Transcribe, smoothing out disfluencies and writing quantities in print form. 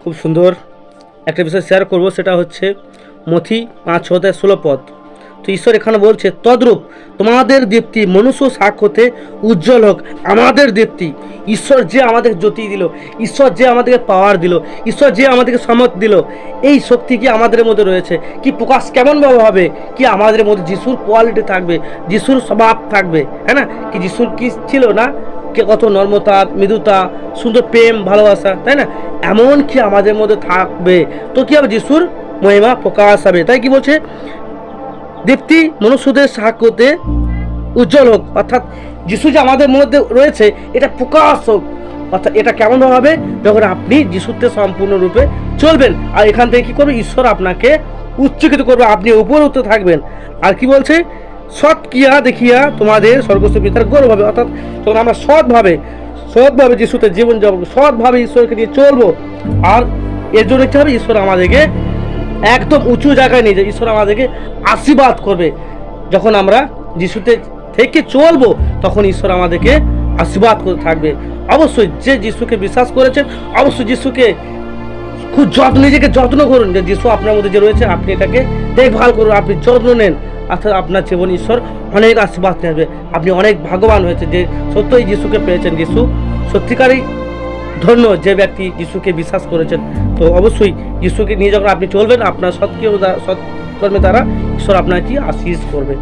খুব সুন্দর একটা বিষয় শেয়ার করব, সেটা হচ্ছে মথি 5:16 পদ। তো ঈশ্বর এখানে বলছে, তদ্রূপ তোমাদের দীপ্তি মনুষ্য সাক্ষ্যতে উজ্জ্বল হোক। আমাদের দীপ্তি, ঈশ্বর যে আমাদের জ্যোতি দিল, ঈশ্বর যে আমাদেরকে পাওয়ার দিল, ঈশ্বর যে আমাদেরকে সামর্থ্য দিল, এই শক্তি কি আমাদের মধ্যে রয়েছে, কি প্রকাশ কেমনভাবে হবে, কি আমাদের মধ্যে যিশুর কোয়ালিটি থাকবে, যিশুর স্বভাব থাকবে, হ্যাঁ না? কি যিশুর কি ছিল না, কে কত নর্মতা, মৃদুতা, সুন্দর প্রেম, ভালোবাসা, তাই না? এমন কি আমাদের মধ্যে থাকবে, তো কি হবে, যিশুর মহিমা প্রকাশ হবে। তাই কি বলছে, দীপ্তি মনুষ্যদের সাক্ষ্যতে উজ্জ্বল হোক, অর্থাৎ যিশু যে আমাদের মধ্যে রয়েছে এটা প্রকাশ হোক। অর্থাৎ এটা কেমন হবে, যখন আপনি যিশুতে সম্পূর্ণরূপে চলবেন, আর এখান থেকে কী করবে, ঈশ্বর আপনাকে উচ্চকিত করবে, আপনি উপরে উঠতে থাকবেন। আর কি বলছে, সৎ ক্রিয়া দেখিয়া তোমাদের স্বর্গস্থ পিতার গৌরব হবে। অর্থাৎ যখন আমরা সৎভাবে যিশুতে জীবনযাপন, সৎভাবে ঈশ্বরকে নিয়ে চলবো, আর এর জন্য কী হবে, ঈশ্বর আমাদেরকে একদম উঁচু জায়গায় নিয়ে যায়, ঈশ্বর আমাদেরকে আশীর্বাদ করবে। যখন আমরা যিশুতে থেকে চলবো, তখন ঈশ্বর আমাদেরকে আশীর্বাদ করে থাকবে। অবশ্যই যে যিশুকে বিশ্বাস করেছেন, অবশ্যই যিশুকে খুব নিজেকে যত্ন করুন, যে যিশু আপনার মধ্যে যে রয়েছে আপনি এটাকে দেখভাল করুন, আপনি যত্ন নেন, অর্থাৎ আপনার জীবন ঈশ্বর অনেক আশীর্বাদ নিয়ে আসবে। আপনি অনেক ভাগ্যবান হয়েছে যে সত্যই যিশুকে পেয়েছেন। যিশু সত্যিকারই ধন্য যে ব্যক্তি যিশুকে বিশ্বাস করেছেন। তো অবশ্যই যিশুকে নিয়ে যখন আপনি চলবেন, আপনার সৎকর্মে দ্বারা ঈশ্বর আপনাকে আশীষ করবে।